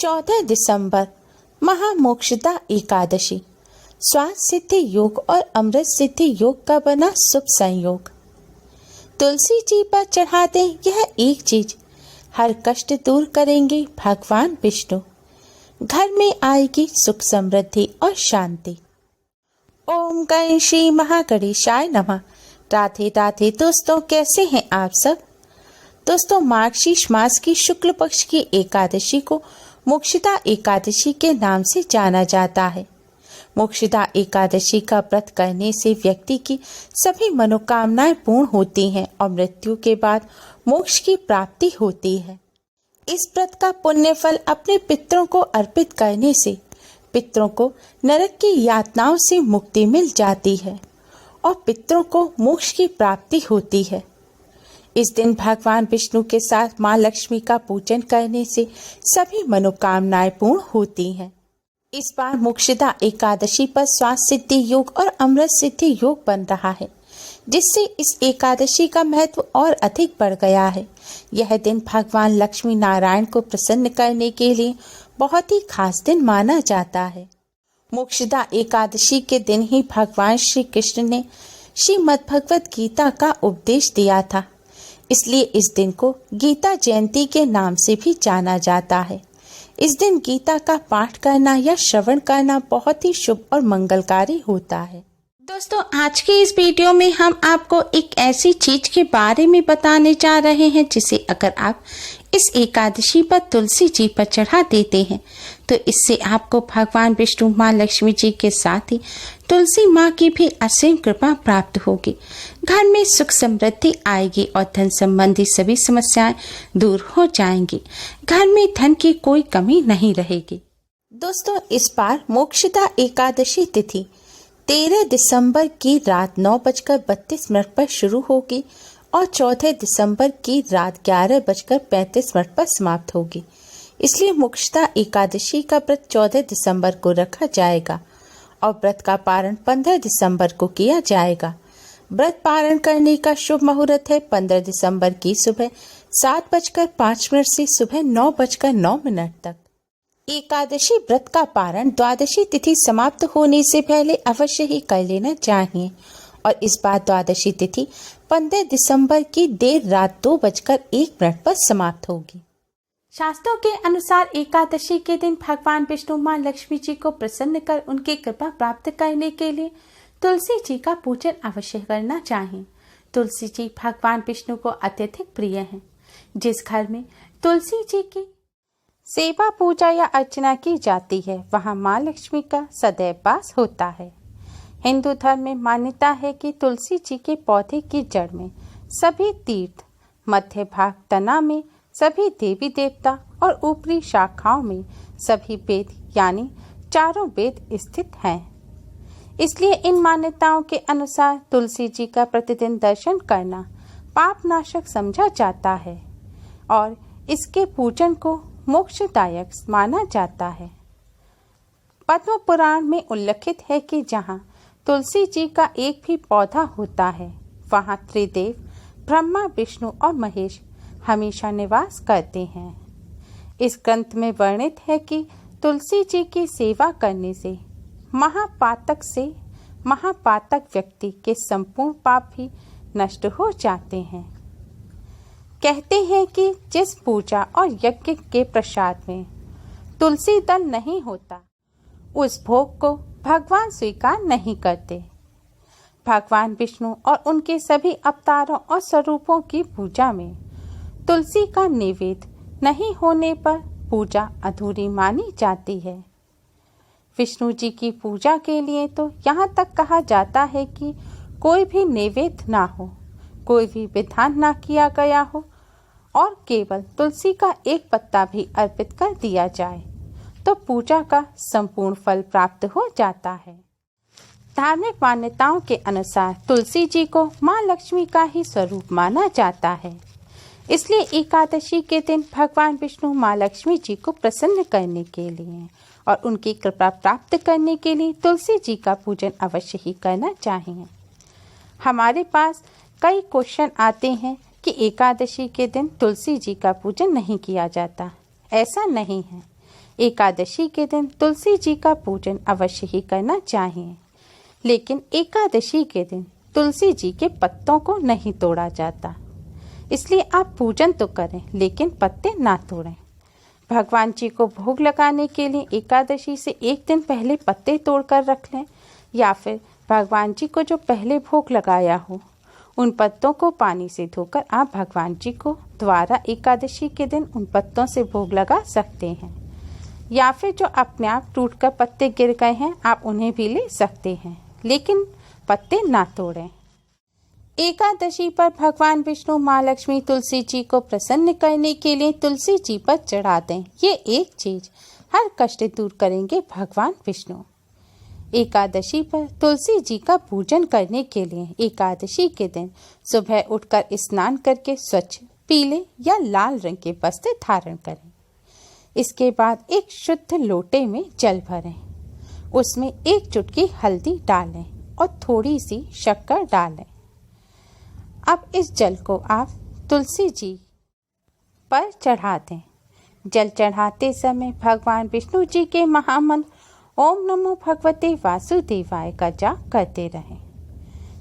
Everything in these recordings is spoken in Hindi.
14 दिसंबर महामोक्षदा एकादशी। स्वास्थ्य सिद्धि योग और अमृत सिद्धि योग का बना शुभ संयोग। तुलसी जी पर चढ़ा दें यह एक चीज, हर कष्ट दूर करेंगे भगवान विष्णु। घर में आएगी सुख समृद्धि और शांति। ओम गणेशी महागणेशाय नमः। राधे राधे दोस्तों, कैसे हैं आप सब। दोस्तों, मार्गशीर्ष मास की शुक्ल पक्ष की एकादशी को मोक्षदा एकादशी के नाम से जाना जाता है। मोक्षदा एकादशी का व्रत करने से व्यक्ति की सभी मनोकामनाएं पूर्ण होती हैं और मृत्यु के बाद मोक्ष की प्राप्ति होती है। इस व्रत का पुण्य फल अपने पितरों को अर्पित करने से पितरों को नरक की यातनाओं से मुक्ति मिल जाती है और पितरों को मोक्ष की प्राप्ति होती है। इस दिन भगवान विष्णु के साथ मां लक्ष्मी का पूजन करने से सभी मनोकामनाएं पूर्ण होती हैं। इस बार मोक्षदा एकादशी पर स्वास्थ्य सिद्धि योग और अमृत सिद्धि योग बन रहा है, जिससे इस एकादशी का महत्व और अधिक बढ़ गया है। यह दिन भगवान लक्ष्मी नारायण को प्रसन्न करने के लिए बहुत ही खास दिन माना जाता है। मोक्षदा एकादशी के दिन ही भगवान श्री कृष्ण ने श्रीमद्भगवत गीता का उपदेश दिया था, इसलिए इस दिन को गीता जयंती के नाम से भी जाना जाता है। इस दिन गीता का पाठ करना या श्रवण करना बहुत ही शुभ और मंगलकारी होता है। दोस्तों, आज के इस वीडियो में हम आपको एक ऐसी चीज के बारे में बताने जा रहे हैं जिसे अगर आप इस एकादशी पर तुलसी जी पर चढ़ा देते हैं तो इससे आपको भगवान विष्णु माँ लक्ष्मी जी के साथ ही तुलसी माँ की भी असीम कृपा प्राप्त होगी। घर में सुख समृद्धि आएगी और धन संबंधी सभी समस्याएं दूर हो जाएंगी। घर में धन की कोई कमी नहीं रहेगी। दोस्तों, इस बार मोक्षदा एकादशी तिथि 13 दिसंबर की रात 9:32 पर शुरू होगी और 14 दिसंबर की रात 11:35 पर समाप्त होगी। इसलिए मोक्षदा एकादशी का व्रत 14 दिसंबर को रखा जाएगा और व्रत का पारण 15 दिसंबर को किया जाएगा। व्रत पारण करने का शुभ मुहूर्त है 15 दिसंबर की सुबह 7:05 से सुबह 9:09 तक। एकादशी व्रत का पारण द्वादशी तिथि समाप्त होने से पहले अवश्य ही कर लेना चाहिए और इस बार द्वादशी तिथि 15 दिसंबर की देर रात 2:01 पर समाप्त होगी। शास्त्रों के अनुसार एकादशी के दिन भगवान विष्णु मां लक्ष्मी जी को प्रसन्न कर उनकी कृपा प्राप्त करने के लिए तुलसी जी का पूजन अवश्य करना चाहिए। तुलसी जी भगवान विष्णु को अत्यधिक प्रिय हैं। जिस घर में तुलसी जी की सेवा पूजा या अर्चना की जाती है वहां मां लक्ष्मी का सदैव वास होता है। हिंदू धर्म में मान्यता है कि तुलसी जी के पौधे की जड़ में सभी तीर्थ, मध्य भाग तना में सभी देवी देवता और ऊपरी शाखाओं में सभी वेद यानी चारों वेद स्थित हैं। इसलिए इन मान्यताओं के अनुसार तुलसी जी का प्रतिदिन दर्शन करना पाप नाशक समझा जाता है और इसके पूजन को मोक्षदायक माना जाता है। पद्म पुराण में उल्लेखित है कि जहाँ तुलसी जी का एक भी पौधा होता है वहाँ त्रिदेव ब्रह्मा, विष्णु और महेश हमेशा निवास करते हैं। इस ग्रंथ में वर्णित है कि तुलसी जी की सेवा करने से महापातक व्यक्ति के संपूर्ण पाप भी नष्ट हो जाते हैं। कहते हैं कि जिस पूजा और यज्ञ के प्रसाद में तुलसी दल नहीं होता उस भोग को भगवान स्वीकार नहीं करते। भगवान विष्णु और उनके सभी अवतारों और स्वरूपों की पूजा में तुलसी का नैवेद्य नहीं होने पर पूजा अधूरी मानी जाती है। विष्णु जी की पूजा के लिए तो यहाँ तक कहा जाता है कि कोई भी नैवेद्य ना हो, कोई भी विधान ना किया गया हो और केवल तुलसी का एक पत्ता भी अर्पित कर दिया जाए तो पूजा का संपूर्ण फल प्राप्त हो जाता है। धार्मिक मान्यताओं के अनुसार तुलसी जी को मां लक्ष्मी का ही स्वरूप माना जाता है। इसलिए एकादशी के दिन भगवान विष्णु मां लक्ष्मी जी को प्रसन्न करने के लिए और उनकी कृपा प्राप्त करने के लिए तुलसी जी का पूजन अवश्य ही करना चाहिए। हमारे पास कई क्वेश्चन आते हैं कि एकादशी के दिन तुलसी जी का पूजन नहीं किया जाता। ऐसा नहीं है। एकादशी के दिन तुलसी जी का पूजन अवश्य ही करना चाहिए, लेकिन एकादशी के दिन तुलसी जी के पत्तों को नहीं तोड़ा जाता। इसलिए आप पूजन तो करें लेकिन पत्ते ना तोड़ें। भगवान जी को भोग लगाने के लिए एकादशी से एक दिन पहले पत्ते तोड़कर रख लें, या फिर भगवान जी को जो पहले भोग लगाया हो उन पत्तों को पानी से धोकर आप भगवान जी को दोबारा एकादशी के दिन उन पत्तों से भोग लगा सकते हैं। या फिर जो अपने आप टूटकर पत्ते गिर गए हैं आप उन्हें भी ले सकते हैं, लेकिन पत्ते ना तोड़ें। एकादशी पर भगवान विष्णु, माँ लक्ष्मी तुलसी जी को प्रसन्न करने के लिए तुलसी जी पर चढ़ा दें। ये एक चीज हर कष्ट दूर करेंगे भगवान विष्णु। एकादशी पर तुलसी जी का पूजन करने के लिए एकादशी के दिन सुबह उठकर स्नान करके स्वच्छ पीले या लाल रंग के वस्त्र धारण करें। इसके बाद एक शुद्ध लोटे में जल भरें, उसमें एक चुटकी हल्दी डालें और थोड़ी सी शक्कर डालें। अब इस जल को आप तुलसी जी पर चढ़ा दें। जल चढ़ाते समय भगवान विष्णु जी के महामंत्र ओम नमो भगवते वासुदेवाय का जाप करते रहें।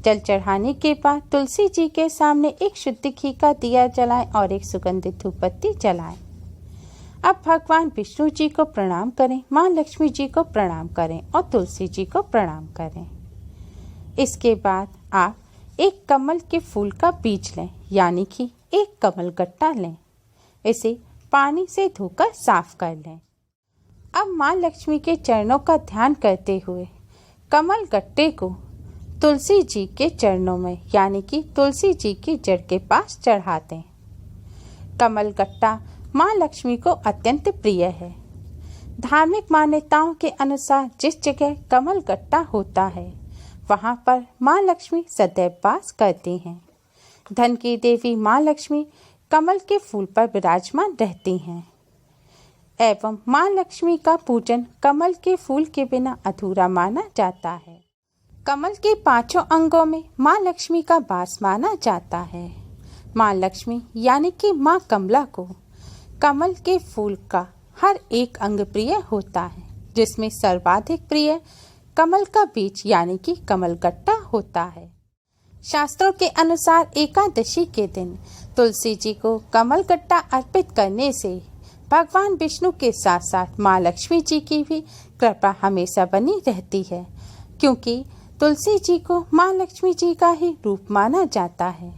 जल चढ़ाने के बाद तुलसी जी के सामने एक शुद्ध घी का दिया जलाएं और एक सुगंधित धूपबत्ती जलाएं। अब भगवान विष्णु जी को प्रणाम करें, माँ लक्ष्मी जी को प्रणाम करें और तुलसी जी को प्रणाम करें। इसके बाद आप एक कमल के फूल का बीज लें, यानी कि एक कमल गट्टा लें। इसे पानी से धोकर साफ कर लें। अब माँ लक्ष्मी के चरणों का ध्यान करते हुए कमल गट्टे को तुलसी जी के चरणों में, यानी कि तुलसी जी की जड़ के पास चढ़ा दें। कमल गट्टा माँ लक्ष्मी को अत्यंत प्रिय है। धार्मिक मान्यताओं के अनुसार जिस जगह कमल गट्टा होता है वहाँ पर माँ लक्ष्मी सदैव वास करती हैं। धन की देवी माँ लक्ष्मी कमल के फूल पर विराजमान रहती हैं एवं माँ लक्ष्मी का पूजन कमल के फूल के बिना अधूरा माना जाता है। कमल के पांचों अंगों में माँ लक्ष्मी का वास माना जाता है। माँ लक्ष्मी यानी कि माँ कमला को कमल के फूल का हर एक अंग प्रिय होता है, जिसमें सर्वाधिक प्रिय कमल का बीज यानी कि कमल गट्टा होता है। शास्त्रों के अनुसार एकादशी के दिन तुलसी जी को कमल गट्टा अर्पित करने से भगवान विष्णु के साथ साथ माँ लक्ष्मी जी की भी कृपा हमेशा बनी रहती है, क्योंकि तुलसी जी को माँ लक्ष्मी जी का ही रूप माना जाता है।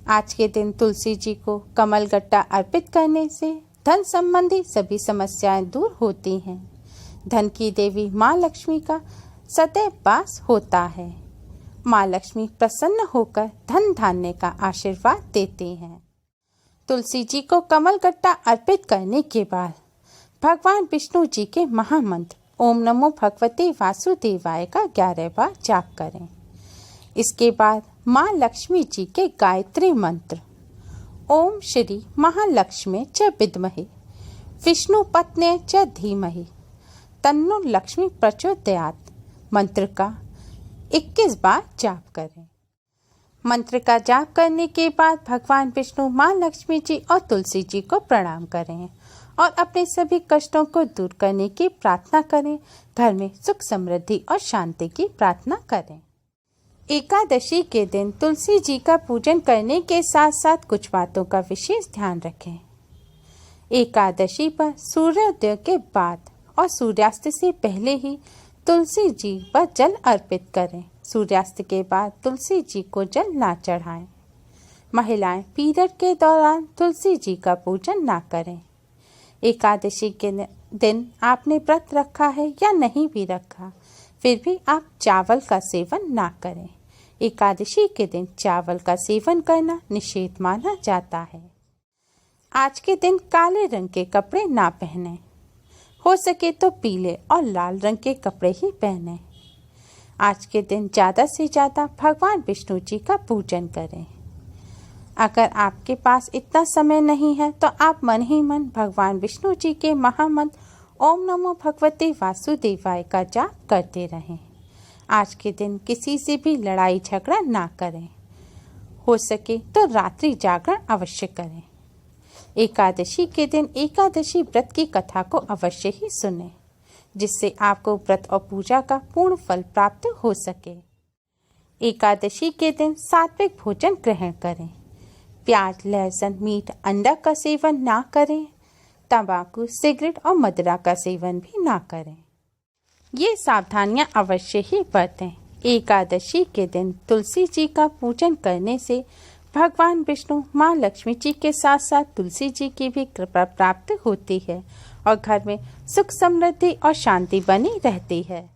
आज के दिन तुलसी जी को कमल गट्टा अर्पित करने से धन संबंधी सभी समस्याएं दूर होती हैं। धन की देवी माँ लक्ष्मी का सदैव वास होता है। माँ लक्ष्मी प्रसन्न होकर धन धान्य का आशीर्वाद देती हैं। तुलसी जी को कमल गट्टा अर्पित करने के बाद भगवान विष्णु जी के महामंत्र ओम नमो भगवते वासुदेवाय का 11 बार जाप करें। इसके बाद माँ लक्ष्मी जी के गायत्री मंत्र ओम श्री महालक्ष्मी च विद्महे विष्णु पत्ने च धीमहि तन्नो लक्ष्मी प्रचोदयात् मंत्र का 21 बार जाप करें। मंत्र का जाप करने के बाद भगवान विष्णु, माँ लक्ष्मी जी और तुलसी जी को प्रणाम करें और अपने सभी कष्टों को दूर करने की प्रार्थना करें। घर में सुख समृद्धि और शांति की प्रार्थना करें। एकादशी के दिन तुलसी जी का पूजन करने के साथ साथ कुछ बातों का विशेष ध्यान रखें। एकादशी पर सूर्योदय के बाद और सूर्यास्त से पहले ही तुलसी जी पर जल अर्पित करें। सूर्यास्त के बाद तुलसी जी को जल ना चढ़ाएं। महिलाएं पीरियड के दौरान तुलसी जी का पूजन ना करें। एकादशी के दिन आपने व्रत रखा है या नहीं भी रखा, फिर भी आप चावल का सेवन ना करें। एकादशी के दिन चावल का सेवन करना निषेध माना जाता है। आज के दिन काले रंग के कपड़े ना पहने, हो सके तो पीले और लाल रंग के कपड़े ही पहने। आज के दिन ज़्यादा से ज़्यादा भगवान विष्णु जी का पूजन करें। अगर आपके पास इतना समय नहीं है तो आप मन ही मन भगवान विष्णु जी के महामंत्र ओम नमो भगवते वासुदेवाय का जाप करते रहें। आज के दिन किसी से भी लड़ाई झगड़ा ना करें। हो सके तो रात्रि जागरण अवश्य करें। एकादशी के दिन एकादशी व्रत की कथा को अवश्य ही सुनें, जिससे आपको व्रत और पूजा का पूर्ण फल प्राप्त हो सके। एकादशी के दिन सात्विक भोजन ग्रहण करें। प्याज, लहसुन, मीट, अंडा का सेवन ना करें। तंबाकू, सिगरेट और मदिरा का सेवन भी ना करें। ये सावधानियां अवश्य ही बरतें। एकादशी के दिन तुलसी जी का पूजन करने से भगवान विष्णु, माँ लक्ष्मी जी के साथ साथ तुलसी जी की भी कृपा प्राप्त होती है और घर में सुख, समृद्धि और शांति बनी रहती है।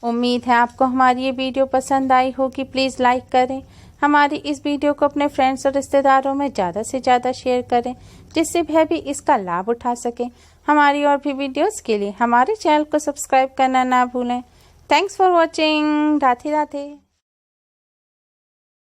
उम्मीद है आपको हमारी ये वीडियो पसंद आई होगी। प्लीज़ लाइक करें। हमारी इस वीडियो को अपने फ्रेंड्स और रिश्तेदारों में ज़्यादा से ज़्यादा शेयर करें, जिससे वह भी इसका लाभ उठा सकें। हमारी और भी वीडियोस के लिए हमारे चैनल को सब्सक्राइब करना ना भूलें। Thanks for watching. Radhe Radhe.